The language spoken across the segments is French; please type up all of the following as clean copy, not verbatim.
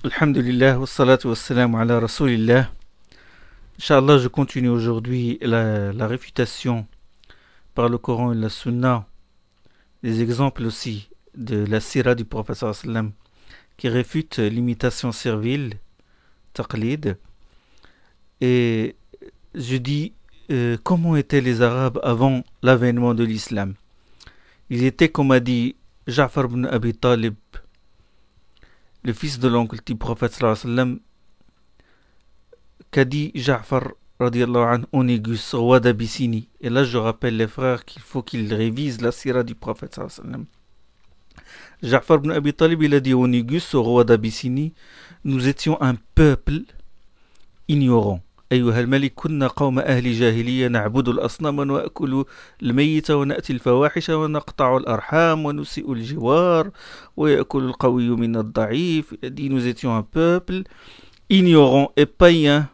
Alhamdulillah, wassalatu wassalamu ala rasulillah. Inch'Allah, je continue aujourd'hui la réfutation par le Coran et la Sunna, des exemples aussi de la sira du prophète sallam qui réfute l'imitation servile, taqlid. Et je dis comment étaient les Arabes avant l'avènement de l'islam. Ils étaient, comme a dit Ja'far ibn Abi Talib, le fils de l'oncle du prophète sallam, qu'a dit Ja'far radiallahu anhu Onégus, roi d'Abyssinie. Et là je rappelle les frères qu'il faut qu'ils révisent la sira du prophète sallam. Ja'far ibn Abi Talib, il a dit Onégus, roi d'Abyssinie, nous étions un peuple ignorant. أيها الملك كنا قوم أهل جاهلية نعبد الأصنام ونأكل الميت ونأتي الفواحش ونقطع الأرحام ونسيء الجوار ويأكل القوي من الضعيف. Il a dit nous étions un peuple ignorant et païen.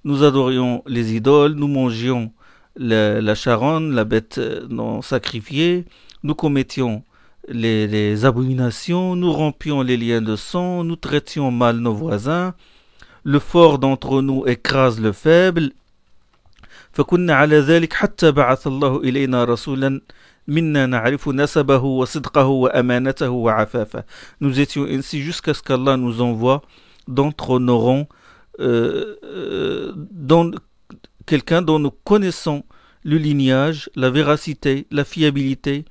Nous adorions les idoles, nous mangions la charogne, la bête non sacrifiée, nous commettions les abominations, nous rompions les liens de sang, nous traitions mal nos voisins. Le fort d'entre nous écrase le faible. فكنا على ذلك حتى بعث الله إلينا رسولا منا نعرف نسبه وصدقه وأمانته وعفافه. Nous étions ainsi jusqu'à ce qu'Allah nous envoie d'entre nos rangs quelqu'un dont nous connaissons le lignage, la véracité, la fiabilité.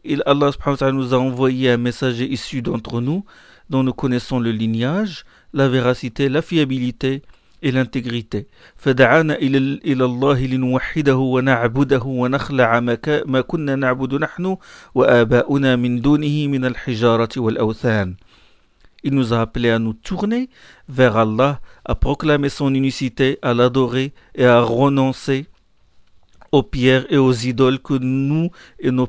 Et Allah subhanahu wa ta'ala nous a envoyé un messager issu d'entre nous dont nous connaissons le lignage, la véracité, la fiabilité et l'intégrité. فدعانا إلى الله لنوحده ونعبده ونخلع ما كنا نعبد نحن وآباؤنا من دونه من الحجارة والأوثان. Il nous a appelés à nous tourner vers Allah, à proclamer son unicité, à l'adorer et à renoncer aux pierres et aux idoles que nous et nos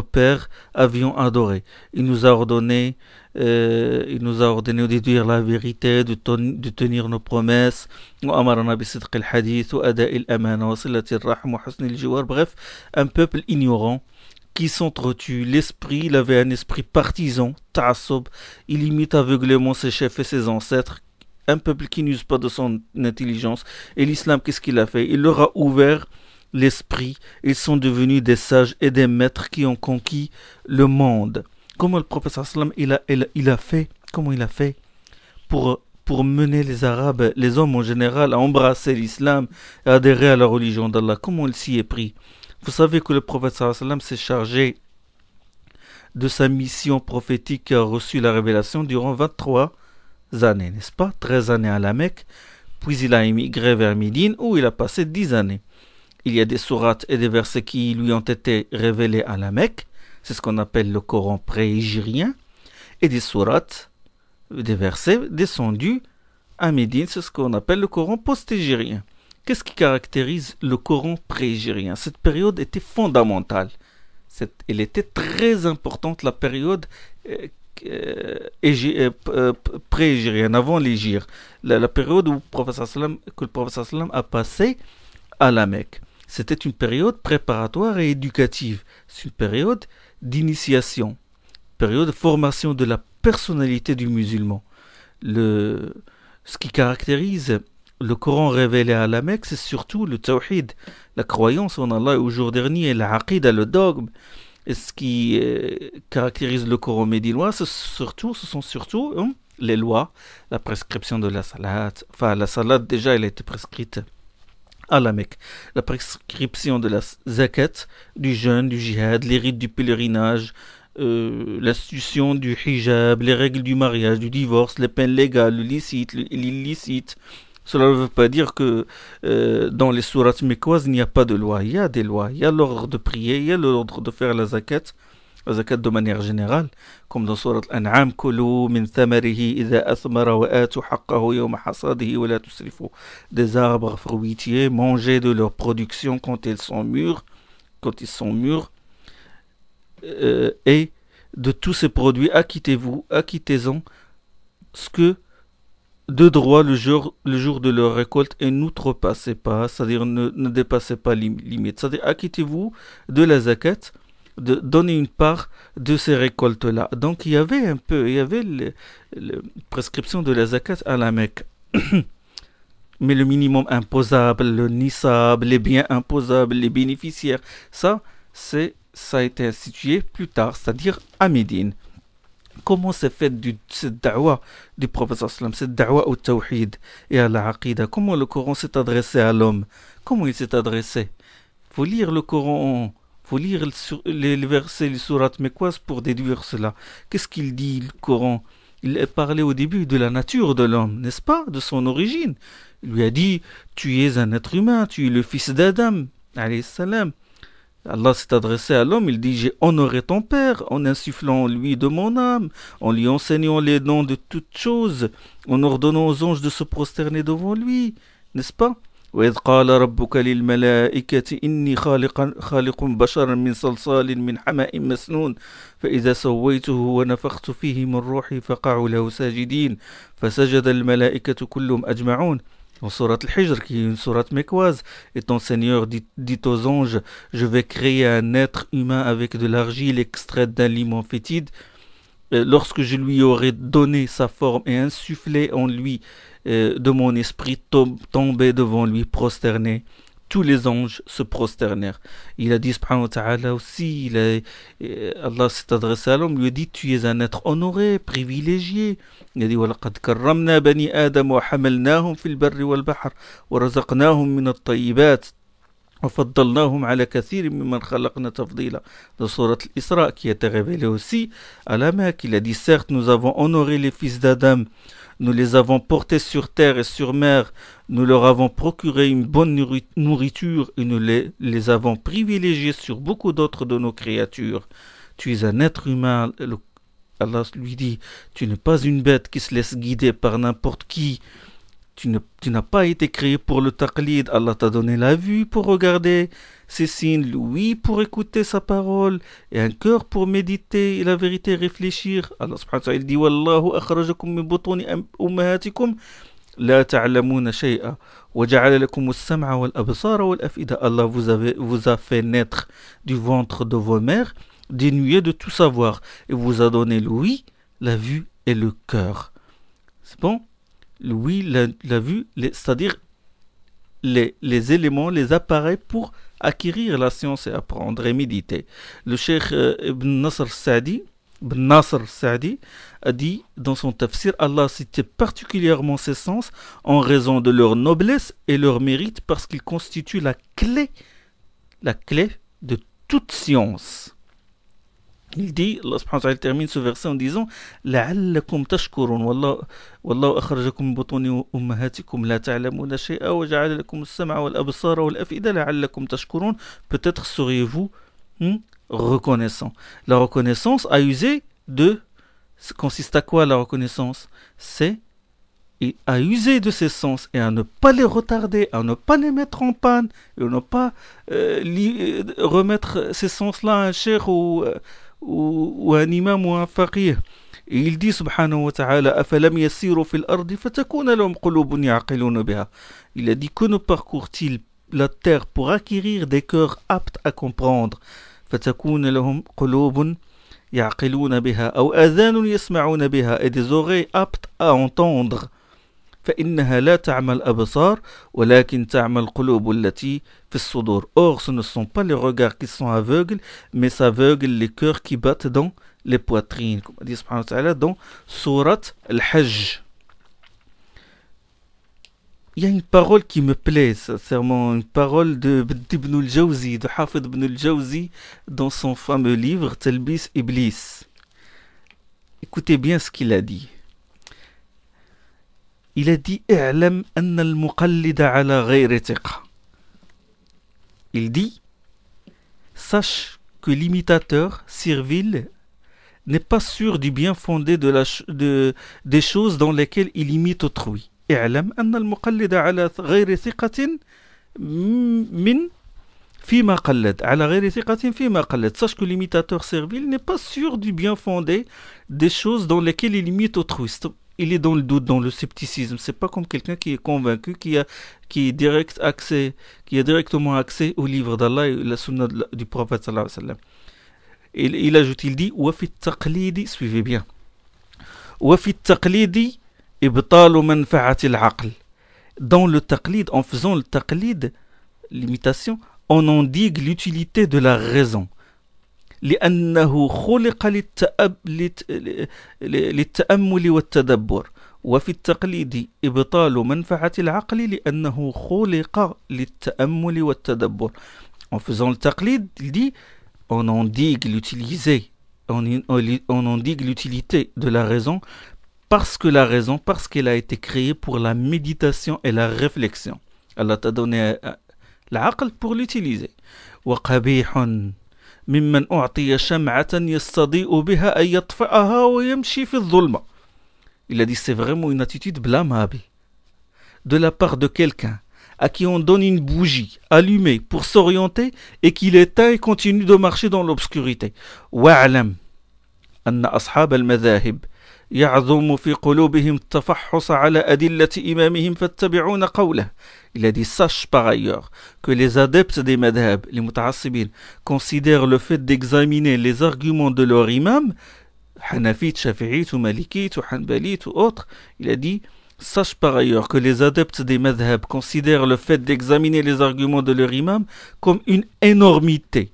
pères avions adorées. Il nous a ordonné de dire la vérité, de tenir nos promesses. Bref, un peuple ignorant qui s'entretue. L'esprit, il avait un esprit partisan, ta'assub. Il imite aveuglément ses chefs et ses ancêtres. Un peuple qui n'use pas de son intelligence. Et l'islam, qu'est-ce qu'il a fait? Il leur a ouvert l'esprit. Ils sont devenus des sages et des maîtres qui ont conquis le monde. Comment le prophète sallam il a fait pour mener les Arabes, les hommes en général, à embrasser l'islam et adhérer à la religion d'Allah? Comment il s'y est pris? Vous savez que le prophète sallam s'est chargé de sa mission prophétique qui a reçu la révélation durant 23 années, n'est-ce pas? 13 années à la Mecque, puis il a émigré vers Médine où il a passé 10 années. Il y a des sourates et des versets qui lui ont été révélés à la Mecque. C'est ce qu'on appelle le Coran pré-hégirien. Et des sourates, des versets descendus à Médine, c'est ce qu'on appelle le Coran post-hégirien. Qu'est-ce qui caractérise le Coran pré-hégirien? Cette période était fondamentale. Elle était très importante, la période pré-hégirienne, avant l'hégire. La période où le prophète sallam a passé à la Mecque. C'était une période préparatoire et éducative. C'est une période d'initiation, période de formation de la personnalité du musulman. Ce qui caractérise le Coran révélé à la Mecque, c'est surtout le tawhid, la croyance en Allah au jour dernier, la aqida, le dogme. Et ce qui caractérise le Coran médinois, ce sont surtout les lois, la prescription de la salat. Enfin, la salat, déjà, elle a été prescrite à la Mecque. La prescription de la zakat, du jeûne, du jihad, les rites du pèlerinage, l'institution du hijab, les règles du mariage, du divorce, les peines légales, le licite, l'illicite. Cela ne veut pas dire que dans les sourates mécoises, il n'y a pas de loi. Il y a des lois. Il y a l'ordre de prier, il y a l'ordre de faire la zakat de manière générale, comme dans Surat Al-An'am, Kulu min thamarihi idha athmara wa atu haqqahu yawma hasadihi wa la tusrifu. Des arbres fruitiers, mangez de leur production quand ils sont mûrs, et de tous ces produits, acquittez-en ce que de droit le jour de leur récolte et n'outrepassez pas, c'est-à-dire ne dépassez pas limite. C'est-à-dire acquittez-vous de la zakat de donner une part de ces récoltes-là. Donc il y avait la prescription de la zakat à la Mecque. Mais le minimum imposable, le nisab, les biens imposables, les bénéficiaires, ça a été institué plus tard, c'est-à-dire à Médine. Comment s'est fait cette da'wa du prophète sallam, cette da'wa au tawhid et à la aqidah? Comment le Coran s'est adressé à l'homme? Comment il s'est adressé? Faut lire le Coran, faut lire les versets, les sourates mécoises pour déduire cela. Qu'est-ce qu'il dit le Coran? Il parlait au début de la nature de l'homme, n'est-ce pas? De son origine. Il lui a dit, tu es un être humain, tu es le fils d'Adam, alayhi salam. Allah s'est adressé à l'homme, il dit, j'ai honoré ton père en insufflant en lui de mon âme, en lui enseignant les noms de toutes choses, en ordonnant aux anges de se prosterner devant lui, n'est-ce pas? وإذ قال ربك للملائكة إني خالق بشرا من صلصال من حماء مسنون فإذا سويته ونفخت فيه من روحي فقعوا له ساجدين فسجد الملائكة كلهم أجمعون. En sourate Al-Hijr, qui est une sourate mécoise, et ton Seigneur dit aux anges, je vais créer un être humain avec de l'argile extraite d'un limon fétide. Lorsque je lui aurai donné sa forme et insufflé en lui de mon esprit, tombé devant lui, prosterné. Tous les anges se prosternèrent. Il a dit, subhanahu wa ta'ala aussi, Allah s'est adressé à l'homme, lui a dit, tu es un être honoré, privilégié. Il a dit, وَلَقَدْ كَرَّمْنَا بَنِي آدَمَ وَحَمَلْنَاهُمْ فِي الْبَرِّ وَالْبَحْرِ وَرَزَقْنَاهُمْ مِنَ الطَّيِّبَاتِ وَفَضَّلْنَاهُمْ عَلَى كَثِيرٍ مِّمَّنْ خَلَقْنَا تَفْضِيلًا. Dans Sourate Al-Isra, qui a été révélé aussi à la Mecque, il a dit, certes, nous avons honoré les fils d'Adam, nous les avons portés sur terre et sur mer, nous leur avons procuré une bonne nourriture et nous les avons privilégiés sur beaucoup d'autres de nos créatures. Tu es un être humain, Allah lui dit, tu n'es pas une bête qui se laisse guider par n'importe qui. Tu n'as pas été créé pour le taqlid. Allah t'a donné la vue pour regarder ses signes, l'ouïe pour écouter sa parole, et un cœur pour méditer et la vérité réfléchir. Allah subhanahu wa ta'ala dit Wallahu akhrajakum min butuni ummahatikum la ta'lamuna shay'a wa ja'ala lakum as-sam'a wal absara wal af'ida. Allah vous a fait naître du ventre de vos mères, dénué de tout savoir, et vous a donné l'ouïe, la vue et le cœur. C'est bon? L'ouïe, la vue, c'est-à-dire les éléments, les appareils pour acquérir la science et apprendre et méditer. Le cheikh Ibn Nasr Sa'di a dit dans son tafsir, Allah citait particulièrement ces sens en raison de leur noblesse et leur mérite parce qu'ils constituent la clé de toute science. Il dit, Allah subhanahu wa ta'ala termine ce verset en disant لَعَلَّكُمْ تَشْكُرُونَ وَاللَّهُ أَخْرَجَكُمْ مِنْ بُطُونِ أُمَّهَاتِكُمْ لَا تَعْلَمُونَ شَيْئًا وَجَعَلَ لَكُمُ السَّمْعَ وَالْأَبْصَارَ وَالْأَفْئِدَةَ لَعَلَّكُمْ تَشْكُرُونَ. Peut-être seriez-vous reconnaissant. La reconnaissance à user consiste à quoi la reconnaissance? C'est à user de ses sens et à ne pas les retarder, à ne pas les mettre en panne, et à ne pas remettre ces sens-là à un cheikh ou un imam ou un faqih. Et il dit subhanahu wa ta'ala أَفَلَمْ يَسِيرُوا فِي الْأَرْضِ فَتَكُونَ لَهُمْ قُلُوبٌ يَعْقِلُونَ بِهَا. Il a dit que ne parcourt-il la terre pour acquérir des cœurs aptes à comprendre. فَتَكُونَ لَهُمْ قُلُوبٌ يَعْقِلُونَ بِهَا أَوْ آذَانٌ يَسْمَعُونَ بِهَا, et des oreilles aptes à entendre. فإنها لا تعمى الأبصار ولكن تعمى القلوب التي في الصدور. Or, ce ne sont pas les regards qui sont aveugles, mais s'aveuglent les cœurs qui battent dans les poitrines. Comme dit subhanahu wa ta'ala dans Sourate Al-Hajj. Il y a une parole qui me plaît, sincèrement, une parole d'Ibn al-Jawzi, de Hafid Ibn al-Jawzi, dans son fameux livre Talbis Iblis. Écoutez bien ce qu'il a dit. Il a dit اعلم أن المقلد على غير ثقة. Il dit sache que l'imitateur servile n'est pas sûr du bien fondé des choses dans lesquelles il imite autrui. اعلم أن المقلد على غير ثقة من فيما قلد على غير ثقة فيما قلد. Sache que l'imitateur servile n'est pas sûr du bien fondé des choses dans lesquelles il imite autrui. Il est dans le doute, dans le scepticisme. C'est pas comme quelqu'un qui est convaincu, qui a directement accès au livre d'Allah et la sunna du prophète sallallahu alayhi wa sallam. il ajoute, il dit وفي التقليد, suivez bien, وفي التقليد إبطال منفعة العقل. Dans le taqlid, en faisant le taqlid, l'imitation, on endigue l'utilité de la raison. لأنه خلق للتأمل والتدبر. وفي التقليد إبطال منفعة العقل لأنه خلق للتأمل والتدبر. En faisant le taqlid, il dit, on endigue l'utilité de la raison parce qu'elle a été créée pour la méditation et la réflexion. Allah t'a donné l'aql pour l'utiliser. وقبيح ممن أعطي شمعة يستضيء بها أن يطفئها ويمشي في الظلمة. Il a dit, c'est vraiment une attitude blâmable de la part de quelqu'un à qui on donne une bougie allumée pour s'orienter et qu'il éteint et continue de marcher dans l'obscurité. وَاعْلَمْ أن أصحاب المذاهب يعظم في قلوبهم التفحص على أدلة إمامهم فاتبعون قوله. Il a dit, sache par ailleurs que les adeptes des madhab, les muta'assibin, considèrent le fait d'examiner les arguments de leur imam, Hanafite, Shafi'ite ou Malikite ou Hanbalite ou autres. Il a dit, sache par ailleurs que les adeptes des madhab considèrent le fait d'examiner les arguments de leur imam comme une énormité.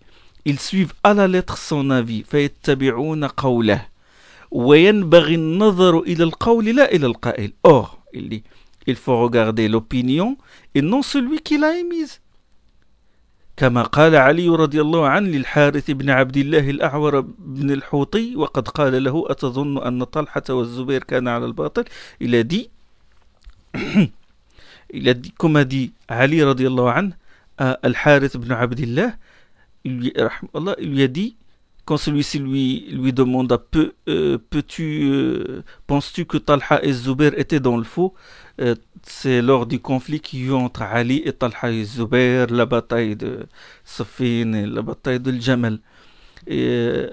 Ils suivent à la lettre son avis. فَيَتَّبِعُونَ قَوْلَهُ وَيَنْبَغِي النَّظَرُ إِلَى الْقَوْلِ لَا إِلَى الْقَائِلِ. Or, il dit, il faut regarder l'opinion et non celui qui l'a émise. كما قال علي رضي الله عنه للحارث بن عبد الله الأعور بن الحوطي وقد قال له أتظن أن طلحة والزبير كان على الباطل. Il a dit, comme a dit Ali رضي الله عنه à Al-Harith ibn Abdillah, il lui a dit, quand celui-ci lui demanda, penses-tu que Talha et Zubair étaient dans le faux? C'est lors du conflit qu'il y a eu entre Ali et Talha et Zubair, la bataille de Saffin et la bataille de Jamal. Et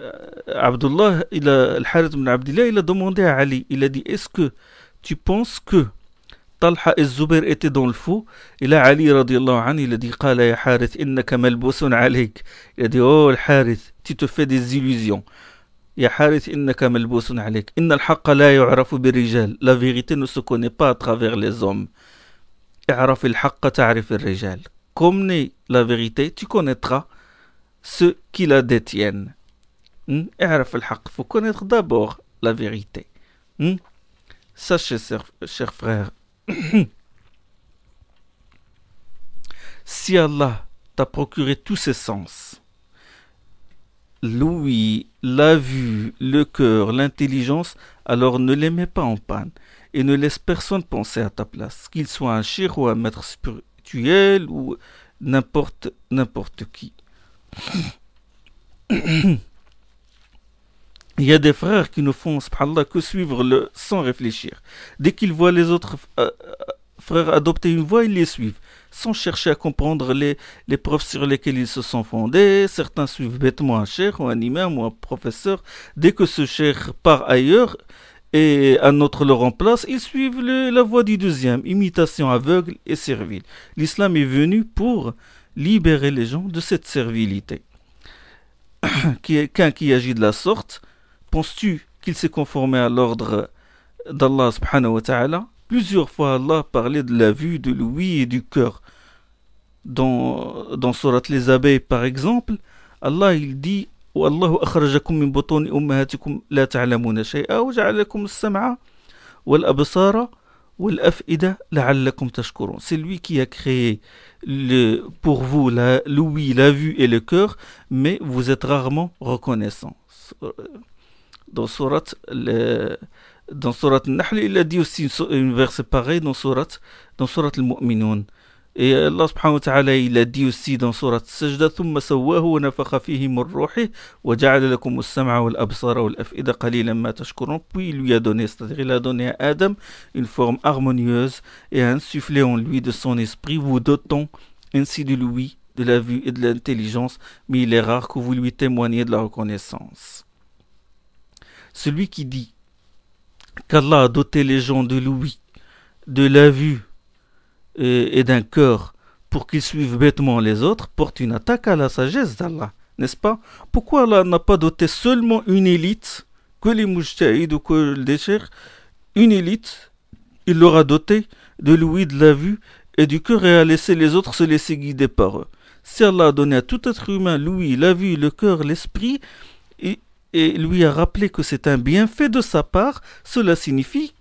Abdullah, Al-Harith ibn Abdillah, il a demandé à Ali, il a dit, est-ce que tu penses que Talha et Zubair étaient dans le faux? Et là, Ali radiallahu anhu, il a dit, قال يا حارث إنك ملبوس عليك. Il a dit, oh Al-Harith, tu te fais des illusions. يا حارث إنك ملبوس عليك. إن الحق لا يعرف بالرجال. La vérité ne se connaît pas à travers les hommes. اعرف الحق تعرف الرجال. Connais la vérité, tu connaîtras ceux qui la détiennent. اعرف الحق. Faut connaître d'abord la vérité. Sachez, chers frères, si Allah t'a procuré tous ces sens, l'ouïe, la vue, le cœur, l'intelligence, alors ne les mets pas en panne et ne laisse personne penser à ta place, qu'il soit un cheikh ou un maître spirituel ou n'importe qui. Il y a des frères qui ne font, subhanallah, que suivre sans réfléchir. Dès qu'ils voient les autres frères adopter une voie, ils les suivent, sans chercher à comprendre les preuves sur lesquelles ils se sont fondés. Certains suivent bêtement un cheikh ou un imam ou un professeur. Dès que ce cheikh part ailleurs et un autre le remplace, ils suivent la voie du deuxième, imitation aveugle et servile. L'islam est venu pour libérer les gens de cette servilité. Quelqu'un qui agit de la sorte, penses-tu qu'il s'est conformé à l'ordre d'Allah subhanahu wa ta'ala? Plusieurs fois Allah parlait de la vue, de l'ouïe et du cœur. Dans Surat les abeilles par exemple, Allah il dit وَاللَّهُ أَخْرَجَكُم مِّن بُطُونِ أُمَّهَاتِكُمْ لَا تَعْلَمُونَ شَيْئًا وَجَعَلَ لَكُمُ السَّمْعَ وَالْأَبْصَارَ وَالْأَفْئِدَةَ لَعَلَّكُمْ تَشْكُرُونَ. C'est lui qui a créé pour vous l'ouïe, la vue et le cœur, mais vous êtes rarement reconnaissants. Dans Surat Al-Nahl, il a dit aussi un verset pareil dans Surat Al-Mu'minun. Et Allah subhanahu wa ta'ala, il a dit aussi dans Surat Sajda, ثُمَّ سَوَّاهُ وَنَفَخَ فِيهِ مِنْ رُوحِهِ وَجَعَلَ لَكُمُ السَّمْعَ وَالْأَبْصَارَ وَالْأَفْئِدَةَ قَلِيلًا مَا تَشْكُرُونَ. Puis il lui a donné, c'est-à-dire il a donné à Adam une forme harmonieuse et a insufflé en lui de son esprit, vous dotant ainsi de l'ouïe, de la vue et de l'intelligence, mais il est rare que vous lui témoigniez de la reconnaissance. Celui qui dit qu'Allah a doté les gens de l'ouïe, de la vue et d'un cœur pour qu'ils suivent bêtement les autres porte une attaque à la sagesse d'Allah. n'est-ce pas? Pourquoi Allah n'a pas doté seulement une élite, que les mujtahid ou que les chers, une élite, il leur a doté de l'ouïe, de la vue et du cœur et a laissé les autres se laisser guider par eux. Si Allah a donné à tout être humain l'ouïe, la vue, le cœur, l'esprit, et lui a rappelé que c'est un bienfait de sa part, cela signifie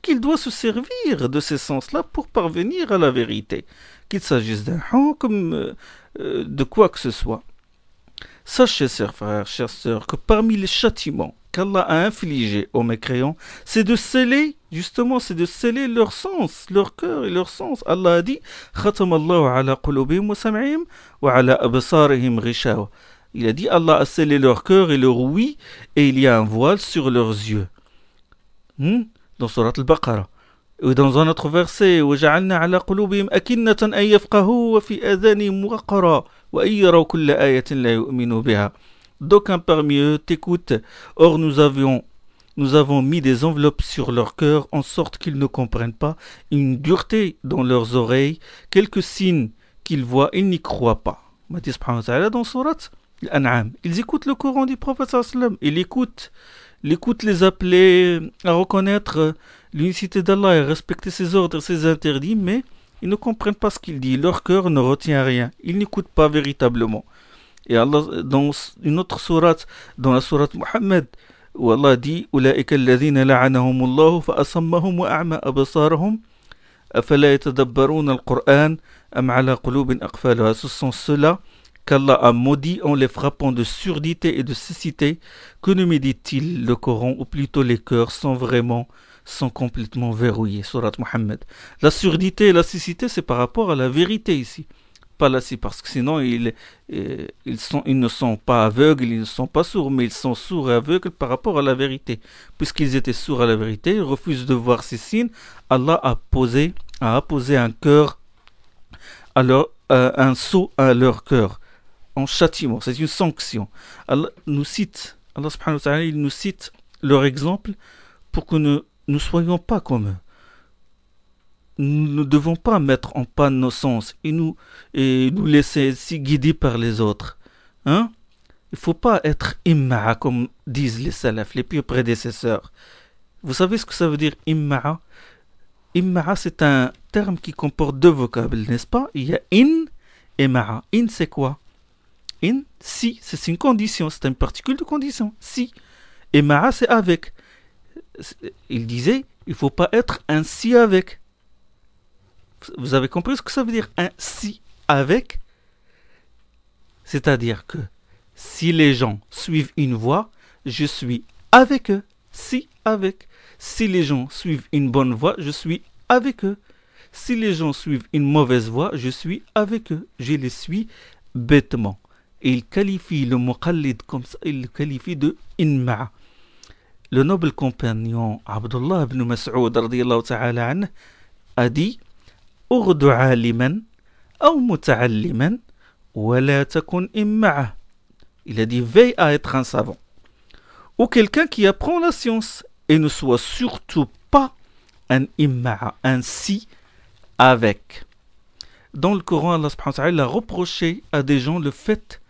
qu'il doit se servir de ces sens-là pour parvenir à la vérité, qu'il s'agisse d'un comme de quoi que ce soit. Sachez, chers frères, chères sœurs, que parmi les châtiments qu'Allah a infligés aux mécréants, c'est de sceller leur sens, leur cœur et leur sens. Allah a dit Khatamallahu ala qulubihim wa sam'ihim wa ala absarihim ghishawa. Il a dit Allah a scellé leur cœur et leur ouïe, et il y a un voile sur leurs yeux. Dans Surat al-Baqarah. Et dans un autre verset, وَجَعَلْنَا عَلَى قُلُوبِهِمْ أَكِنَّةً أَن يَفْقَهُوا وَفِي آذَانِهِمْ وَقْرًا وَإِن يَرَوْا كُلَّ آيَةٍ لَا يُؤْمِنُوا بِهَا. D'aucuns parmi eux t'écoutent. Or nous avons mis des enveloppes sur leur cœur en sorte qu'ils ne comprennent pas, une dureté dans leurs oreilles, quelques signes qu'ils voient, ils n'y croient pas. Mati subhanahu wa ta'ala dans Surat Al-An'am. Ils écoutent le Coran du prophète sallallahu alayhi wa sallam. Ils écoutent les appeler à reconnaître l'unicité d'Allah et respecter ses ordres et ses interdits, mais ils ne comprennent pas ce qu'il dit. Leur cœur ne retient rien. Ils n'écoutent pas véritablement. Et Allah, dans une autre sourate, dans la sourate Muhammad, où Allah dit أولئك الذين لعنهم الله فأصمهم وأعمى أبصارهم أفلا يتدبرون القرآن أم على قلوب أقفالها. Ce sont ceux-là qu'Allah a maudit en les frappant de surdité et de cécité. Que ne médite-t-il le Coran, ou plutôt les cœurs sont complètement verrouillés. Surat Muhammad. La surdité et la cécité, c'est par rapport à la vérité ici. Pas là, c'est parce que sinon ils ne sont pas aveugles, ils ne sont pas sourds, mais ils sont sourds et aveugles par rapport à la vérité. Puisqu'ils étaient sourds à la vérité, ils refusent de voir ces signes. Allah a apposé un cœur, un sceau à leur cœur, en châtiment. C'est une sanction. Allah subhanahu wa ta'ala, il nous cite leur exemple pour que nous ne soyons pas comme eux. Nous ne devons pas mettre en panne nos sens et nous laisser si guider par les autres. Il ne faut pas être imma'a, comme disent les salafs, les pieux prédécesseurs. Vous savez ce que ça veut dire imma'a? Imma'a, c'est un terme qui comporte deux vocables, n'est-ce pas? Il y a in et ma'a. In, c'est quoi? In, si, c'est une condition, c'est une particule de condition. Si. Et ma'a, c'est avec. Il disait, il ne faut pas être un si avec. Vous avez compris ce que ça veut dire un si avec? C'est-à-dire que si les gens suivent une voie, je suis avec eux. Si avec. Si les gens suivent une bonne voie, je suis avec eux. Si les gens suivent une mauvaise voie, je suis avec eux. Je les suis bêtement. Et il qualifie le muqallid comme ça, il le qualifie de inma'a. Le noble compagnon Abdullah ibn Mas'ud radiyallahu ta'ala anhu a dit Urdu aliman ou muta'alliman wa la takun imma'a. Il a dit veille à être un savant ou quelqu'un qui apprend la science et ne soit surtout pas un imma'a, un si avec. Dans le Coran, Allah subhanahu wa ta'ala a reproché à des gens le fait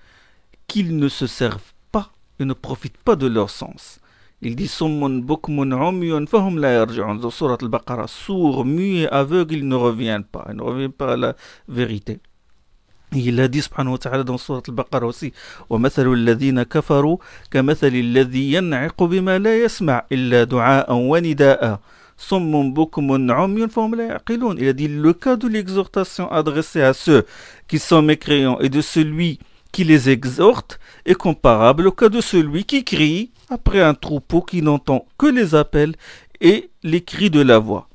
qu'ils ne se servent pas et ne profitent pas de leur sens. Il dit Summun bukmun umyun fahum la yarji'un. Dans Surat al-Baqarah, sourds, muets, aveugles, ils ne reviennent pas à la vérité. Il a dit subhanahu wa ta'ala dans Surat al-Baqarah aussi وَمَثَلُ الَّذِينَ كَفَرُوا كَمَثَلِ الَّذِي يَنْعِقُ بِمَا لَا يَسْمَعْ إِلَّا دُعَاءً وَنِدَاءً صُمٌّ بُكْمٌ عُمْيٌ فَهُمْ لَا يَعْقِلُونَ. Il a dit le cas de l'exhortation adressée à ceux qui sont mécréants et de celui qui les exhorte est comparable au cas de celui qui crie après un troupeau qui n'entend que les appels et les cris de la voix.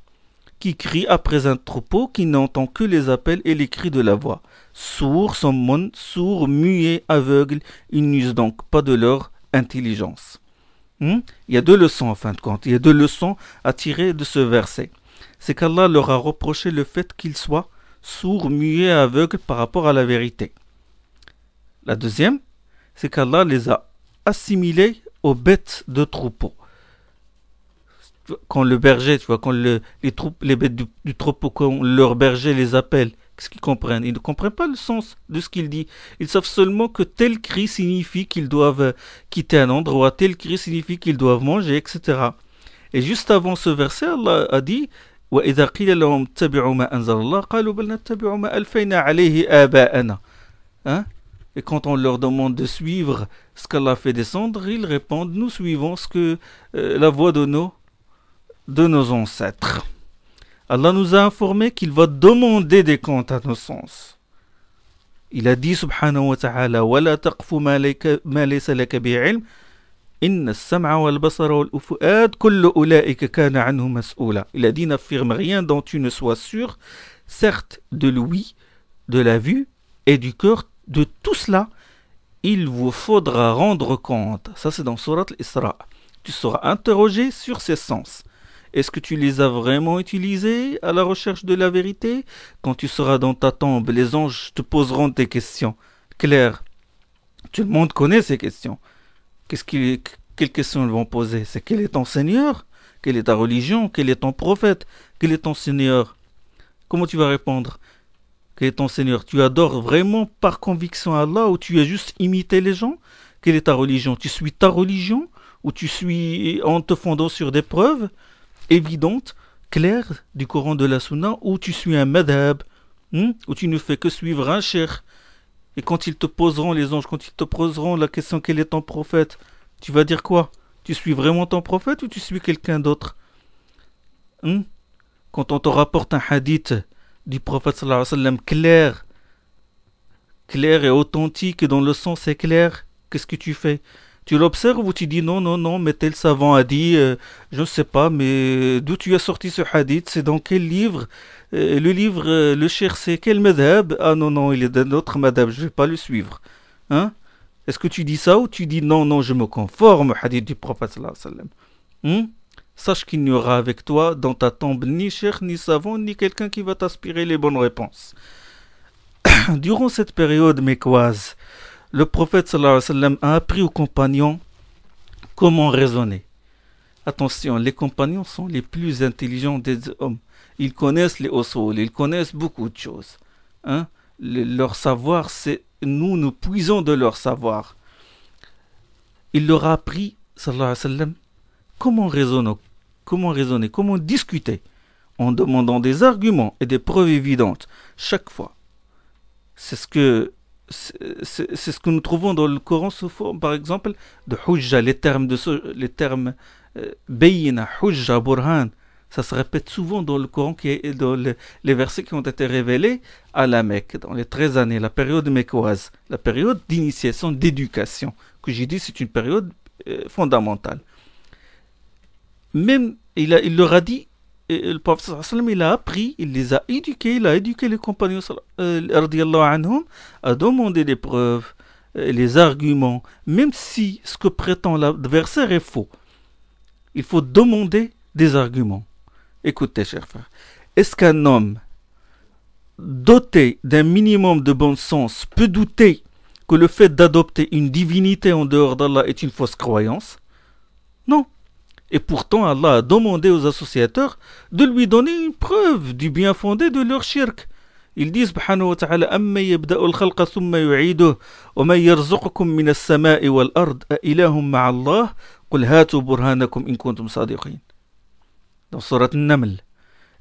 Qui crie après un troupeau qui n'entend que les appels et les cris de la voix. Sourds, sourds, muets, aveugles, ils n'usent donc pas de leur intelligence. Il y a deux leçons en fin de compte. Il y a deux leçons à tirer de ce verset. C'est qu'Allah leur a reproché le fait qu'ils soient sourds, muets, aveugles par rapport à la vérité. La deuxième, c'est qu'Allah les a assimilés aux bêtes de troupeau. Quand le berger, quand les bêtes du troupeau, quand leur berger les appelle, Qu'est-ce qu'ils comprennent? Ils ne comprennent pas le sens de ce qu'il dit. Ils savent seulement que tel cri signifie qu'ils doivent quitter un endroit, tel cri signifie qu'ils doivent manger, etc. Et juste avant ce verset, Allah a dit وَإِذَا قِيلَ لَهُمْ اتَّبِعُوا مَا أَنزَلَ اللَّهُ قَالُوا بَلْ نَتَّبِعُ مَا أَلْفَيْنَا عَلَيْهِ آبَاءَنَا. Hein? Et quand on leur demande de suivre ce qu'Allah fait descendre, ils répondent nous suivons ce que la voie de nos ancêtres. Allah nous a informé qu'il va demander des comptes à nos sens. Il a dit subhanahu wa ta'ala وَلَا تَقْفُ مَا لَيْسَ لَكَ بِهِ عِلْمٍ إِنَّ السَّمْعَ وَالْبَصَرَ وَالْفُؤَادَ كُلُّ أُولَئِكَ كَانَ عَنْهُ مَسْئُولًا. Il a dit n'affirme rien dont tu ne sois sûr, certes de l'ouïe, de la vue et du cœur, de tout cela, il vous faudra rendre compte. Ça c'est dans Surat al-Isra. Tu seras interrogé sur ces sens. Est-ce que tu les as vraiment utilisés à la recherche de la vérité? Quand tu seras dans ta tombe, les anges te poseront des questions claires. Tout le monde connaît ces questions. Quelles questions ils vont poser? C'est quel est ton Seigneur? Quelle est ta religion? Quel est ton prophète? Quel est ton Seigneur? Comment tu vas répondre? Quel est ton Seigneur? Tu adores vraiment par conviction Allah ou tu as juste imité les gens? Quelle est ta religion? Tu suis ta religion ou tu suis en te fondant sur des preuves évidentes, claires du Coran de la Sunna, ou tu suis un madhab, où tu ne fais que suivre un cheikh? Et quand ils te poseront, les anges, quand ils te poseront la question quel est ton prophète, tu vas dire quoi? Tu suis vraiment ton prophète ou tu suis quelqu'un d'autre? Quand on te rapporte un hadith du prophète sallallahu alayhi wa sallam clair et authentique et dont le sens est clair, qu'est-ce que tu fais? Tu l'observes ou tu dis non, mais tel savant a dit, je ne sais pas, mais d'où tu as sorti ce hadith? C'est dans quel livre? Le livre, le cheikh, c'est quel madhab? Ah non, il est d'un autre madhab, je ne vais pas le suivre. Est-ce que tu dis ça ou tu dis non, je me conforme au hadith du prophète sallallahu alayhi wa sallam? Sache qu'il n'y aura avec toi dans ta tombe ni cheikh, ni savant, ni quelqu'un qui va t'aspirer les bonnes réponses. Durant cette période mécoise, le prophète sallallahu alayhi wa sallam a appris aux compagnons comment raisonner. Attention, les compagnons sont les plus intelligents des hommes. Ils connaissent les usul, ils connaissent beaucoup de choses. Leur savoir, c'est nous puisons de leur savoir. Il leur a appris, sallallahu alayhi wa sallam, comment raisonner, comment discuter, en demandant des arguments et des preuves évidentes chaque fois. C'est ce que nous trouvons dans le Coran sous forme, par exemple, de hujja, les termes bayina, hujja, burhan. Ça se répète souvent dans le Coran, dans les versets qui ont été révélés à la Mecque, dans les 13 années, la période mécoise, la période d'initiation, d'éducation, que j'ai dit c'est une période fondamentale. Même, il leur a dit, le prophète sallallahu alayhi wa sallam, il a appris, il les a éduqués, il a éduqué les compagnons radiyallahu anhum à demander des preuves, les arguments, même si ce que prétend l'adversaire est faux. Il faut demander des arguments. Écoutez, chers frères, est-ce qu'un homme doté d'un minimum de bon sens peut douter que le fait d'adopter une divinité en dehors d'Allah est une fausse croyance? Non. Et pourtant, Allah a demandé aux associateurs de lui donner une preuve du bien fondé de leur shirk. Il dit subhanahu wa ta'ala amma yabda'u al-khalqa thumma yu'iduhu wa man yarzuqukum min as-sama'i wal ard a ilahum ma'a Allah qul hatu burhanakum in kuntum sadiqin. Dans Surat An-Naml,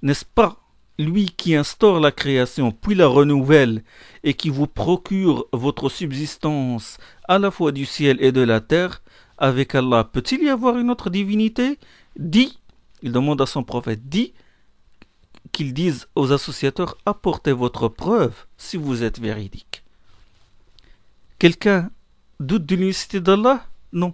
n'est-ce pas lui qui instaure la création puis la renouvelle et qui vous procure votre subsistance à la fois du ciel et de la terre? Avec Allah, peut-il y avoir une autre divinité? Il demande à son prophète, qu'ils disent aux associateurs, apportez votre preuve si vous êtes véridique. Quelqu'un doute de l'unicité d'Allah? Non.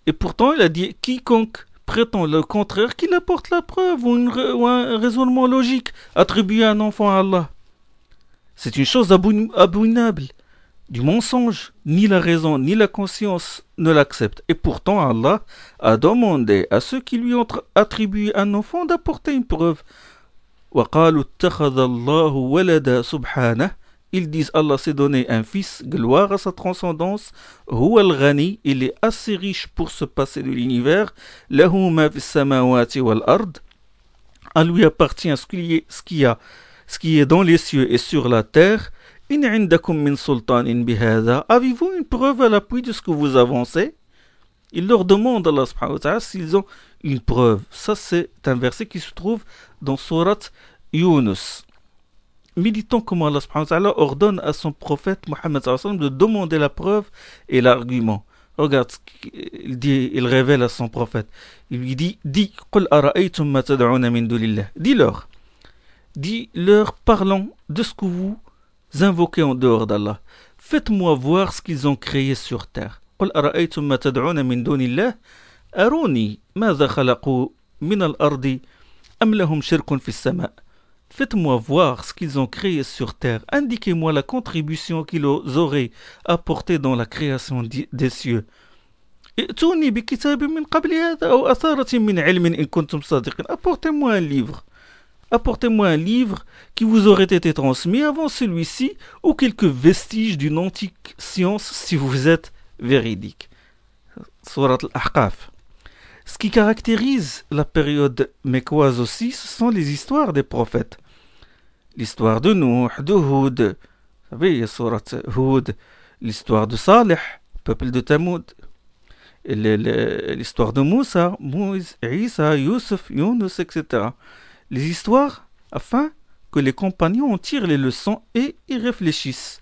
Et pourtant, il a dit, quiconque prétend le contraire, qu'il apporte la preuve ou un raisonnement logique, attribuer un enfant à Allah. C'est une chose abominable. Du mensonge, ni la raison, ni la conscience ne l'acceptent. Et pourtant, Allah a demandé à ceux qui lui ont attribué un enfant d'apporter une preuve. وَقَالُوا اتَّخَذَ اللَّهُ وَلَدًا سُبْحَانَهُ. Ils disent Allah s'est donné un fils, gloire à sa transcendance. هُوَ الْغَنِي. Il est assez riche pour se passer de l'univers. لَهُ مَا فِي السَّمَاوَاتِ وَالْأَرْضِ. À lui appartient ce qu'il y a ce qui est dans les cieux et sur la terre. In indakum min sultanin bihada. Avez-vous une preuve à l'appui de ce que vous avancez? Il leur demande, Allah subhanahu wa ta'ala, s'ils ont une preuve. Ça, c'est un verset qui se trouve dans Surat Yunus. Méditons comment Allah subhanahu wa ta'ala ordonne à son prophète Mohammed sallallahu alayhi wa sallam de demander la preuve et l'argument. Regarde, il révèle à son prophète. Il lui dit, قُلْ أَرَأَيْتُمْ مَا تَدْعُونَ مِن دُونِ اللَّهِ. Dis-leur, parlons de ce que vous invoquez en dehors d'Allah. Faites-moi voir ce qu'ils ont créé sur terre. قُلْ أَرَأَيْتُمْ مَا تَدْعُونَ مِن دُونِ اللَّهِ أَرُونِي مَاذَا خَلَقُوا مِنَ الْأَرْضِ أَمْ لَهُمْ شِرْكٌ فِي السَّمَاءِ. Faites-moi voir ce qu'ils ont créé sur terre. Indiquez-moi la contribution qu'ils auraient apportée dans la création des cieux. ائتوني بكتاب من قبل هذا أو أثارة من علم إن كنتم صادقين. Apportez-moi un livre. Apportez-moi un livre qui vous aurait été transmis avant celui-ci ou quelques vestiges d'une antique science si vous êtes véridique. Surat al-Ahqaf. Ce qui caractérise la période mécoise aussi, ce sont les histoires des prophètes. L'histoire de Nuh, de Hud, vous savez, il y a Surat Hud, l'histoire de Salih, peuple de Tamoud, l'histoire de Moussa, Moïse, Isa, Youssef, Yunus, etc. Les histoires afin que les compagnons en tirent les leçons et y réfléchissent.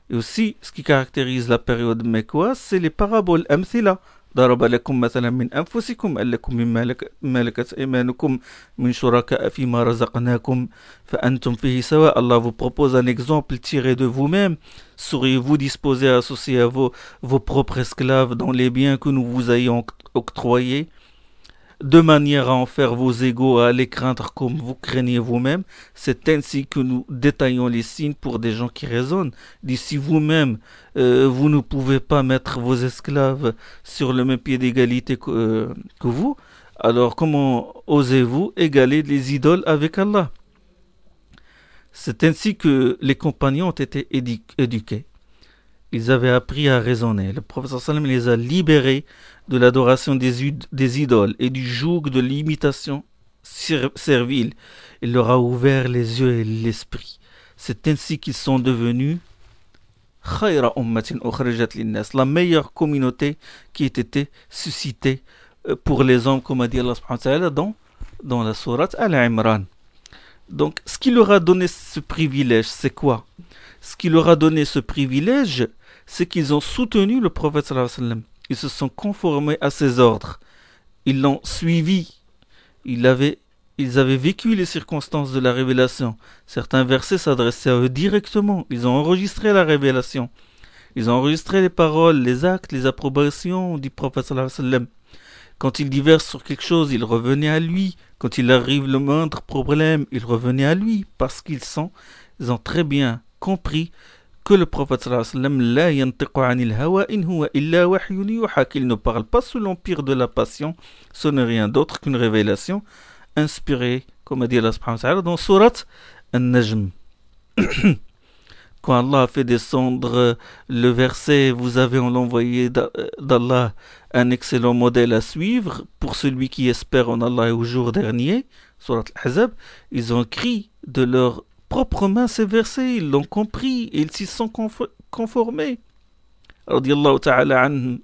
Et aussi, ce qui caractérise la période mécoise, c'est les paraboles amthila. ضرب لكم مثلا من أنفسكم أن لكم مما ملكت أيمانكم من شركاء فيما رزقناكم فأنتم فيه سواء. Allah vous propose un exemple tiré de vous-même. Seriez-vous disposé à associer à vos propres esclaves dans les biens que nous vous ayons octroyés, de manière à en faire vos égaux, à les craindre comme vous craignez vous-même? C'est ainsi que nous détaillons les signes pour des gens qui raisonnent. D'ici vous-même, vous ne pouvez pas mettre vos esclaves sur le même pied d'égalité que vous, alors comment osez-vous égaler les idoles avec Allah? C'est ainsi que les compagnons ont été éduqués. Ils avaient appris à raisonner. Le prophète sallam les a libérés de l'adoration des idoles et du joug de l'imitation servile. Il leur a ouvert les yeux et l'esprit. C'est ainsi qu'ils sont devenus la meilleure communauté qui ait été suscitée pour les hommes, comme a dit Allah subhanahu wa ta'ala dans la sourate Al-Imran. Donc, ce qui leur a donné ce privilège, c'est quoi? Ce qui leur a donné ce privilège, c'est qu'ils ont soutenu le prophète sallallahu alayhi wa sallam. Ils se sont conformés à ses ordres. Ils l'ont suivi. Ils avaient vécu les circonstances de la révélation. Certains versets s'adressaient à eux directement. Ils ont enregistré la révélation. Ils ont enregistré les paroles, les actes, les approbations du prophète sallallahu alayhi wa sallam. Quand il diverse sur quelque chose, il revenait à lui. Quand il arrive le moindre problème, il revenait à lui. Parce qu'ils ont très bien compris que le prophète sallallahu alayhi wa sallam la yantiqu anil hawa in huwa illa wahyun yuha, qu'il ne parle pas sous l'empire de la passion, ce n'est rien d'autre qu'une révélation inspirée, comme a dit Allah subhanahu wa ta'ala dans Surat An-Najm. Quand Allah a fait descendre le verset, vous avez en l'envoyé d'Allah un excellent modèle à suivre pour celui qui espère en Allah et au jour dernier, Surat Al-Ahzab, ils ont écrit de leur propre main ces versets, ils l'ont compris et ils s'y sont conformés. Radiyallahu ta'ala anhum.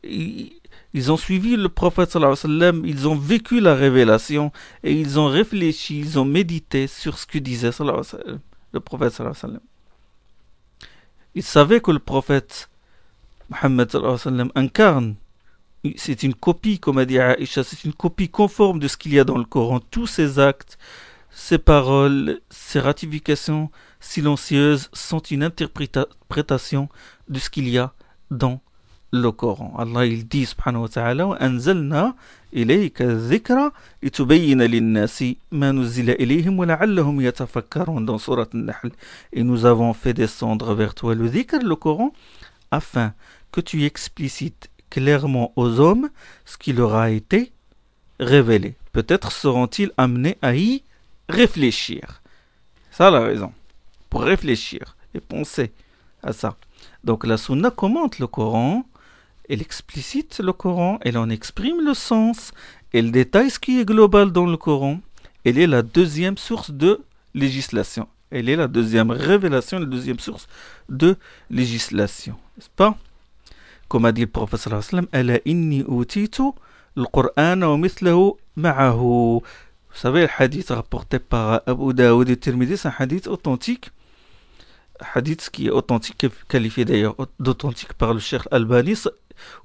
Ils ont suivi le prophète sallallahu alayhi wa sallam, ils ont vécu la révélation et ils ont réfléchi, ils ont médité sur ce que disait sallallahu alayhi wa sallam, le prophète sallallahu alayhi wa sallam. Ils savaient que le prophète Muhammad sallallahu alayhi wa sallam incarne, c'est une copie, comme a dit Aïcha, c'est une copie conforme de ce qu'il y a dans le Coran. Tous ses actes, ses paroles, ses ratifications silencieuses sont une interprétation de ce qu'il y a dans le Coran. Allah il dit subhanahu wa ta'ala وَأَنزَلْنَا إِلَيْكَ الذِّكْرَ لِتُبَيِّنَ لِلنَّاسِ مَا نُزِّلَ إِلَيْهِمْ وَلَعَلَّهُمْ يَتَفَكَّرُونَ dans Surat An-Nahl. Et nous avons fait descendre vers toi le dhikr, le Coran, afin que tu explicites clairement aux hommes ce qui leur a été révélé. Peut-être seront-ils amenés à y réfléchir. Ça la raison. Pour réfléchir et penser à ça. Donc la sunna commente le Coran, elle explicite le Coran, elle en exprime le sens, elle détaille ce qui est global dans le Coran, elle est la deuxième source de législation. Elle est la deuxième révélation, la deuxième source de législation. N'est-ce pas? Comme a dit le prophète sallallahu alayhi wa sallam, Ala inni utitu al-Qur'an wa mithlahu ma'ahu. Vous savez, le hadith rapporté par Abu Daoud et Tirmidhi, c'est un hadith authentique. Hadith qui est authentique, qualifié d'ailleurs d'authentique par le Cheikh Albani,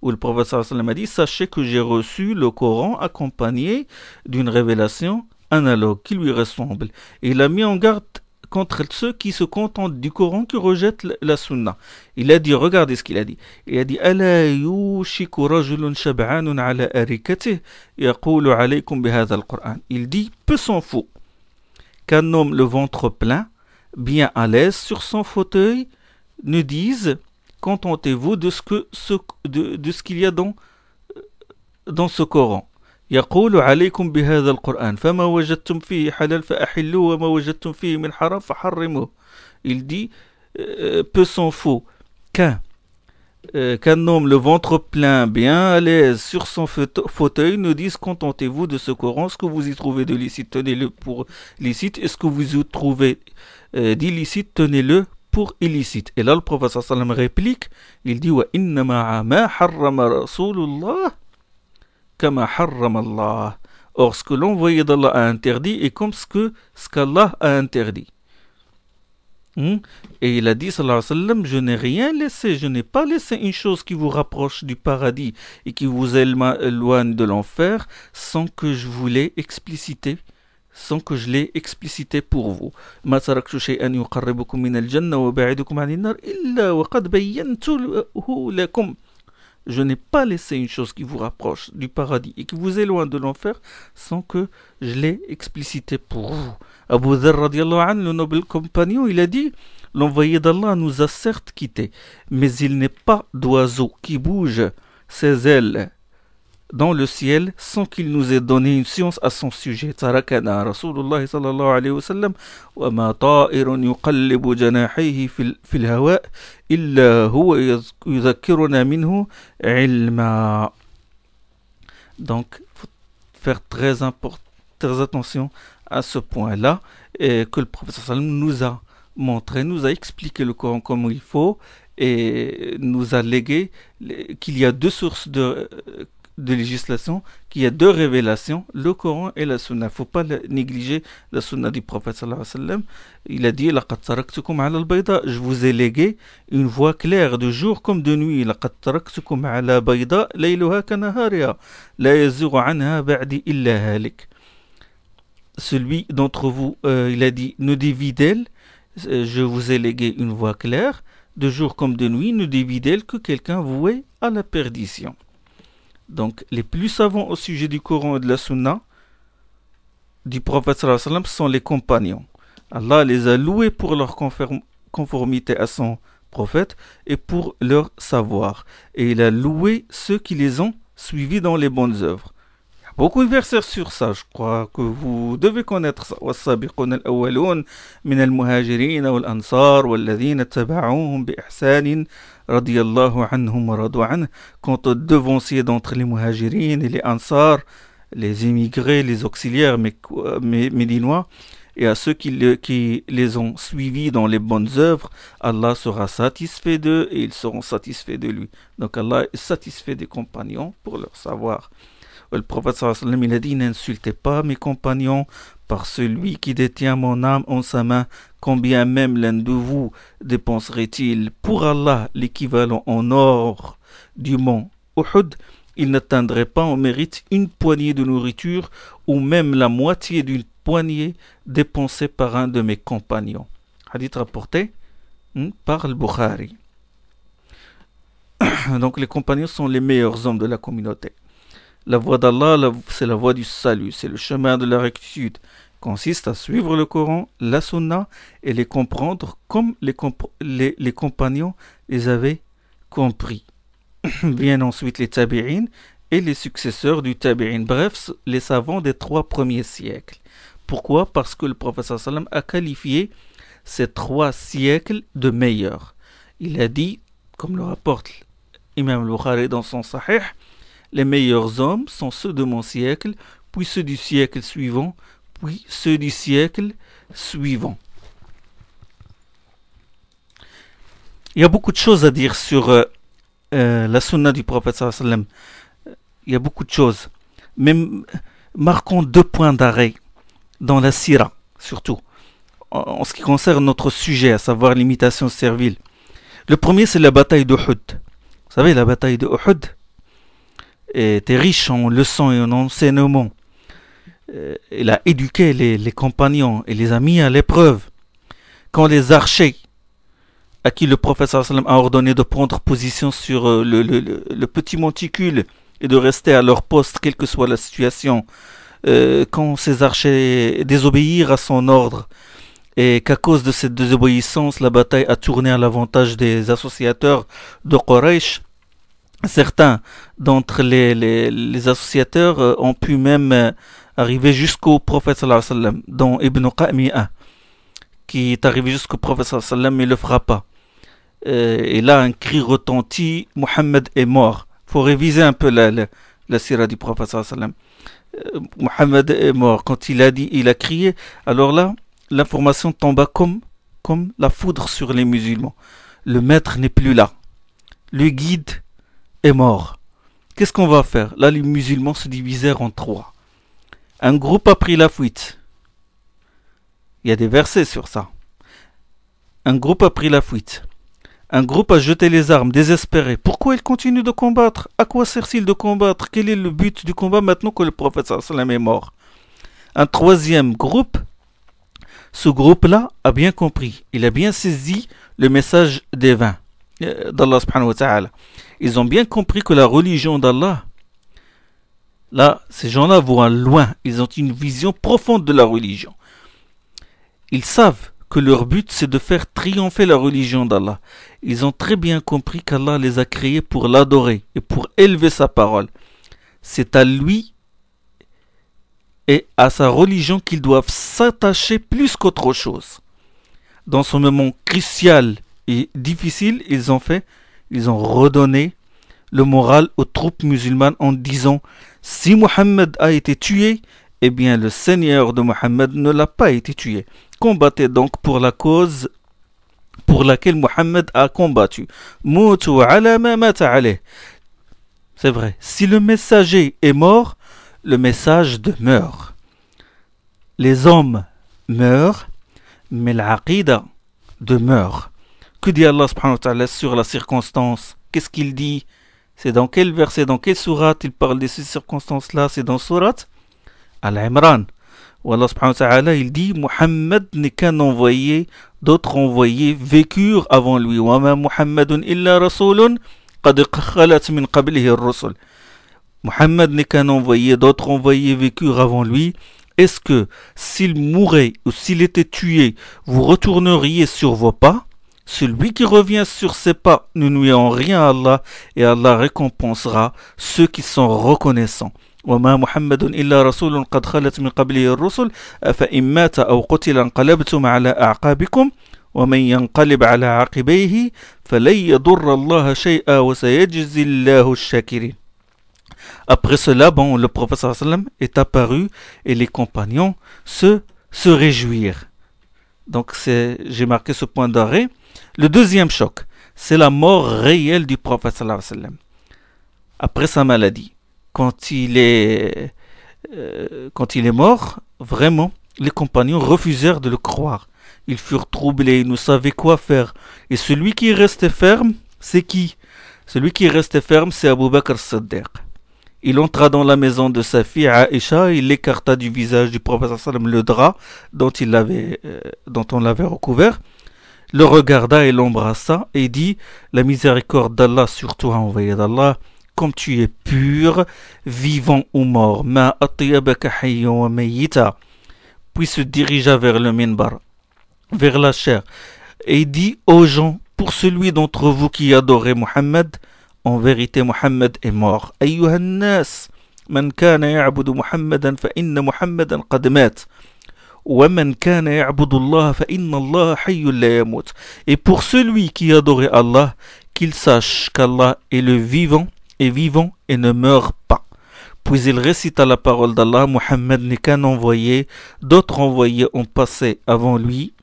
où le prophète sallallahu alayhi wa sallam a dit, sachez que j'ai reçu le Coran accompagné d'une révélation analogue qui lui ressemble. Et il a mis en garde contre ceux qui se contentent du Coran, qui rejettent la Sunna. Il a dit, regardez ce qu'il a dit. Il a dit, Ala yushiku rajulun shab'anun ala arikatih yaqulu alaykum bihadha al-Qur'an. Il dit, peu s'en faut qu'un homme le ventre plein, bien à l'aise sur son fauteuil, ne dise, contentez-vous de ce qu'il y a dans ce Coran. يقول عليكم بهذا القرآن فما وجدتم فيه حلال فأحلوه وما وجدتم فيه من حرام فحرموه. Il dit, peu s'en faut qu'un homme le ventre plein, bien à l'aise sur son fauteuil, ne dise contentez-vous de ce Coran, ce que vous y trouvez de licite, tenez-le pour licite, et ce que vous y trouvez d'illicite, tenez-le pour illicite. Et là le prophète sallallahu alayhi wa sallam réplique, il dit wa innama ma harrama rasulullah kama harrama Allah. Or ce que l'envoyé d'Allah a interdit est comme ce qu'Allah a interdit. Et il a dit sallallahu alayhi wa sallam, je n'ai rien laissé, je n'ai pas laissé une chose qui vous rapproche du paradis et qui vous éloigne de l'enfer sans que je vous l'ai explicité, sans que je l'ai explicité pour vous. Ma taraktu shay'an yuqarribukum min al-jannah wa ba'idukum 'anil nar illa wa qad bayyantuhu lakum. Je n'ai pas laissé une chose qui vous rapproche du paradis et qui vous éloigne de l'enfer sans que je l'ai explicité pour vous. Abu Dharr radiallahu anhu, le noble compagnon, il a dit, l'envoyé d'Allah nous a certes quittés, mais il n'est pas d'oiseau qui bouge ses ailes dans le ciel sans qu'il nous ait donné une science à son sujet. Tarakana Rasulullah sallallahu alayhi wa sallam wa ma ta'irun yuqallibu janahihi fil hawa illa huwa yudhakkiruna minhu ilma. Donc, faut faire très attention à ce point-là, et que le prophète sallallahu alayhi wa sallam nous a montré, nous a expliqué le Coran comme il faut, et nous a légué qu'il y a deux sources de législation, qu'il y a deux révélations, le Coran et la Sunna. Il ne faut pas négliger la Sunna du prophète sallallahu alayhi wa sallam. Il a dit, لَقَدْ تَرَكْتُكُمْ عَلَى الْبَيْضَاءِ, je vous ai légué une voie claire de jour comme de nuit. لَقَدْ تَرَكْتُكُمْ عَلَى بَيْضَاء لَيْلُهَا كَنَهَارِهَا لَا يَزِغُ عَنْهَا بَعْدِي إِلَّا هَالِكٌ. Celui d'entre vous, il a dit, ne dévie d'elle, je vous ai légué une voie claire, de jour comme de nuit, ne dévie d'elle que quelqu'un voué à la perdition. Donc, les plus savants au sujet du Coran et de la Sunna du prophète sallallahu alayhi wa sallam sont les compagnons. Allah les a loués pour leur conformité à son prophète et pour leur savoir. Et il a loué ceux qui les ont suivis dans les bonnes œuvres. Il y a beaucoup de versets sur ça, je crois que vous devez connaître ça. وَالسَّابِقُونَ الْأَوَّلُونَ مِنَ الْمُهَاجِرِينَ وَالْأَنصَارِ وَالَّذِينَ اتَّبَعُوهُم بِإِحْسَانٍ radiyallahu anhum wa radu anhu. Quant aux devanciers d'entre les muhajirines et les ansar, les immigrés, les auxiliaires médinois, et à ceux qui les ont suivis dans les bonnes œuvres, Allah sera satisfait d'eux et ils seront satisfaits de lui. Donc Allah est satisfait des compagnons pour leur savoir. Le prophète sallallahu alayhi wa sallam, il a dit, n'insultez pas mes compagnons, par celui qui détient mon âme en sa main, combien même l'un de vous dépenserait-il pour Allah l'équivalent en or du mont Uhud, il n'atteindrait pas en mérite une poignée de nourriture ou même la moitié d'une poignée dépensée par un de mes compagnons. Hadith rapporté par le Bukhari. Donc les compagnons sont les meilleurs hommes de la communauté. La voie d'Allah, c'est la voie du salut, c'est le chemin de la rectitude, consiste à suivre le Coran, la Sunna et les comprendre comme les compagnons les avaient compris. Viennent ensuite les tabi'in et les successeurs du tabi'in, bref, les savants des 3 premiers siècles. Pourquoi? Parce que le prophète sallallahu alayhi wa sallam a qualifié ces 3 siècles de meilleurs. Il a dit, comme le rapporte Imam al-Bukhari dans son Sahih, les meilleurs hommes sont ceux de mon siècle, puis ceux du siècle suivant, puis ceux du siècle suivant. Il y a beaucoup de choses à dire sur la sunna du prophète sallallahu alayhi wa sallam. Il y a beaucoup de choses. Mais marquons 2 points d'arrêt dans la sira, surtout, en ce qui concerne notre sujet, à savoir l'imitation servile. Le premier, c'est la bataille d'Uhud. Vous savez, la bataille d'Uhud était riche en leçons et en enseignements. Il a éduqué les compagnons et les a mis à l'épreuve. Quand les archers, à qui le prophète sallallahu alayhi wa sallam a ordonné de prendre position sur le petit monticule et de rester à leur poste, quelle que soit la situation, quand ces archers désobéirent à son ordre, et qu'à cause de cette désobéissance, la bataille a tourné à l'avantage des associateurs de Quraysh, certains d'entre les associateurs ont pu même arriver jusqu'au prophète sallallahu alayhi wa sallam, dont Ibn Qami'a, qui est arrivé jusqu'au prophète sallallahu alayhi wa sallam et le frappa. Et là, un cri retentit, Mohammed est mort. Il faut réviser un peu la sira du prophète sallallahu alayhi wa sallam. Mohammed est mort. Quand il a dit, il a crié, alors là, l'information tomba comme la foudre sur les musulmans. Le maître n'est plus là. Le guide est mort. Qu'est-ce qu'on va faire? Là, les musulmans se divisèrent en 3. Un groupe a pris la fuite. Il y a des versets sur ça. Un groupe a pris la fuite. Un groupe a jeté les armes, désespéré. Pourquoi il continue de combattre? À quoi sert-il de combattre? Quel est le but du combat maintenant que le prophète sallallahu alayhi wa sallam est mort? Un 3e groupe, ce groupe-là a bien compris. Il a bien saisi le message divin d'Allah subhanahu wa ta'ala. Ils ont bien compris que la religion d'Allah, là, ces gens-là voient loin. Ils ont une vision profonde de la religion. Ils savent que leur but, c'est de faire triompher la religion d'Allah. Ils ont très bien compris qu'Allah les a créés pour l'adorer et pour élever sa parole. C'est à lui et à sa religion qu'ils doivent s'attacher plus qu'autre chose. Dans ce moment crucial et difficile, ils ont redonné le moral aux troupes musulmanes en disant: si Mohammed a été tué, eh bien le Seigneur de Mohammed ne l'a pas été tué. Combattez donc pour la cause pour laquelle Mohammed a combattu. Mutu ala ma mata alayh. C'est vrai, si le messager est mort, le message demeure. Les hommes meurent, mais l'aqida demeure. Que dit Allah subhanahu wa ta'ala sur la circonstance? Qu'est-ce qu'il dit? C'est dans quel verset, dans quelle sourate il parle de ces circonstances-là? C'est dans sourate Al-Imran. Où Allah subhanahu wa ta'ala, il dit: Muhammad n'est qu'un envoyé, d'autres envoyés vécurent avant lui. Wa ma Muhammadun illa rasulun qad khalat min qablihi ar-rusul. Muhammad n'est qu'un envoyé, d'autres envoyés vécurent avant lui. Est-ce que s'il mourait ou s'il était tué, vous retourneriez sur vos pas? Celui qui revient sur ses pas ne nuit en rien à Allah, et Allah récompensera ceux qui sont reconnaissants. وما محمد إلا رسول قد خلت من قبله الرسل أفإن مات أو قتل انقلبتم على أعقابكم ومن ينقلب على عقبيه فلن يضر الله شيئا وسيجزي الله الشاكرين. Après cela, le prophète sallallahu alayhi wa sallam est apparu et les compagnons se réjouirent. Donc j'ai marqué ce point d'arrêt. Le deuxième choc, c'est la mort réelle du prophète sallallahu alayhi wa sallam. Après sa maladie. Quand il est mort, vraiment, les compagnons refusèrent de le croire. Ils furent troublés, ils ne savaient quoi faire. Et celui qui restait ferme, c'est qui? Celui qui restait ferme, c'est Abu Bakr as-Siddiq. Il entra dans la maison de sa fille Aïcha, il écarta du visage du prophète sallam le drap dont on l'avait recouvert, le regarda et l'embrassa et dit: la miséricorde d'Allah sur toi, envoyé d'Allah, comme tu es pur, vivant ou mort. Ma atyabaka hayyan wa mayyita. Puis se dirigea vers le minbar, vers la chair, et dit aux gens: pour celui d'entre vous qui adorait Muhammad, en vérité Muhammad est mort. Ayyuhan nas, man kana ya'budu Muhammadan fa inna Muhammadan qad mat. Wa man kana ya'budu Allah fa inna Allah hayyun la yamut. Et pour celui qui adorait Allah, qu'il sache qu'Allah est le vivant, est vivant et ne meurt pas. Puis il récita la parole d'Allah. Mohammed n'est qu'un envoyé. D'autres envoyés ont passé avant lui.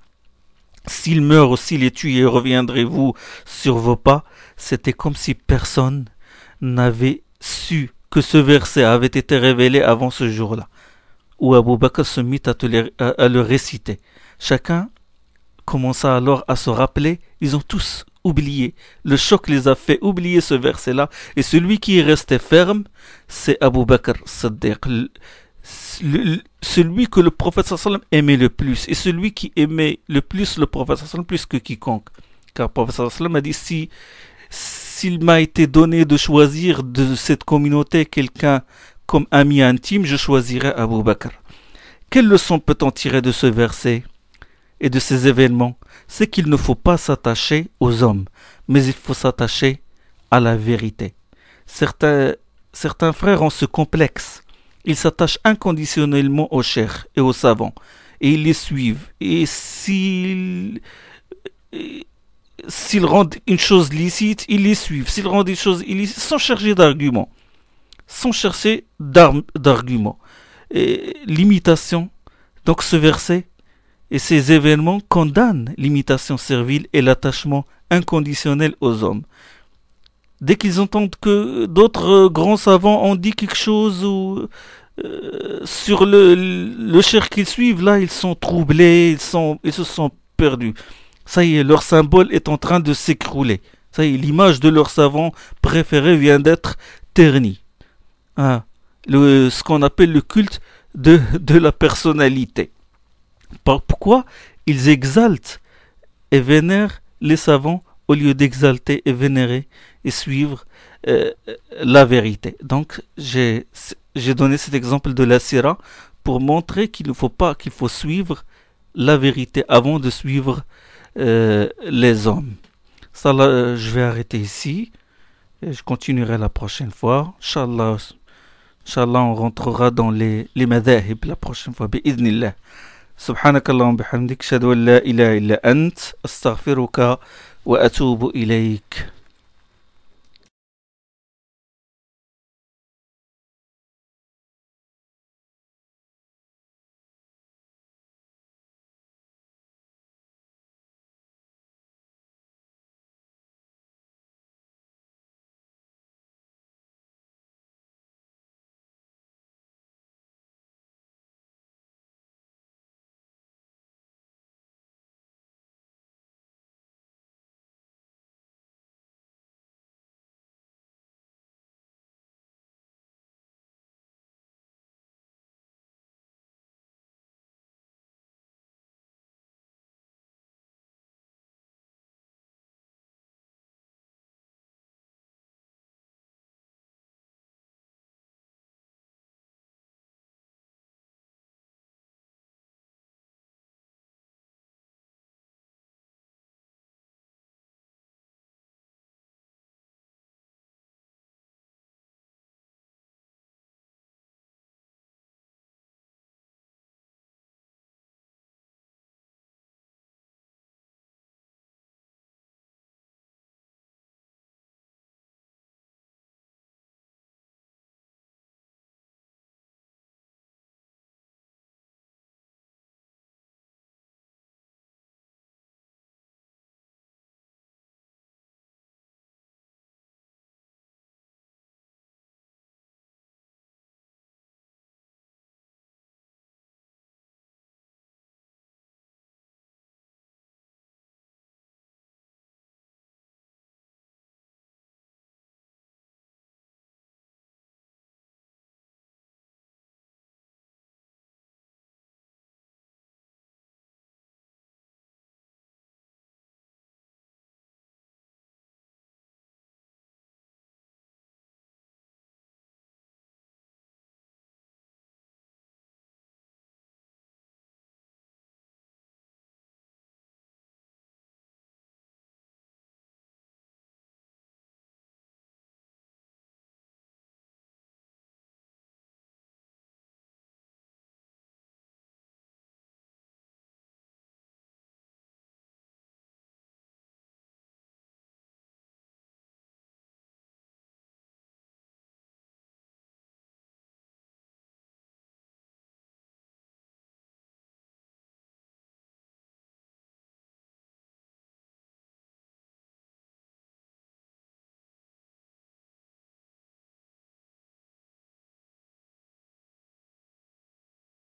S'il meurt ou s'il est tué, reviendrez-vous sur vos pas. C'était comme si personne n'avait su que ce verset avait été révélé avant ce jour-là, où Abu Bakr se mit à le réciter. Chacun commença alors à se rappeler. Ils ont tous oublié. Le choc les a fait oublier ce verset-là. Et celui qui est resté ferme, c'est Abu Bakr Siddiq. Celui que le prophète sallam aimait le plus. Et celui qui aimait le plus le prophète sallam plus que quiconque. Car le prophète sallam a dit, s'il m'a été donné de choisir de cette communauté quelqu'un comme ami intime, je choisirais Abu Bakr. Quelle leçon peut-on tirer de ce verset et de ces événements? C'est qu'il ne faut pas s'attacher aux hommes, mais il faut s'attacher à la vérité. Certains frères ont ce complexe. Ils s'attachent inconditionnellement aux cheikhs et aux savants, et ils les suivent. Et s'ils rendent une chose licite, ils les suivent. S'ils rendent une chose illicite, sans chercher d'arguments. Sans chercher d'arguments. Et l'imitation, donc ce verset et ces événements condamnent l'imitation servile et l'attachement inconditionnel aux hommes. Dès qu'ils entendent que d'autres grands savants ont dit quelque chose ou sur le cheikh qu'ils suivent, là ils sont troublés, ils se sont perdus. Ça y est, leur symbole est en train de s'écrouler. Ça y est, l'image de leur savant préféré vient d'être ternie. Ah, ce qu'on appelle le culte de la personnalité. Pourquoi ils exaltent et vénèrent les savants au lieu d'exalter et vénérer et suivre la vérité. Donc j'ai donné cet exemple de la Sira pour montrer qu'il faut suivre la vérité avant de suivre les hommes. Ça là, je vais arrêter ici et je continuerai la prochaine fois. Inch'Allah, on rentrera dans les madahib la prochaine fois. Bi'idhnillah. سبحانك اللهم بحمدك أشهد أن لا إله إلا أنت أستغفرك وأتوب إليك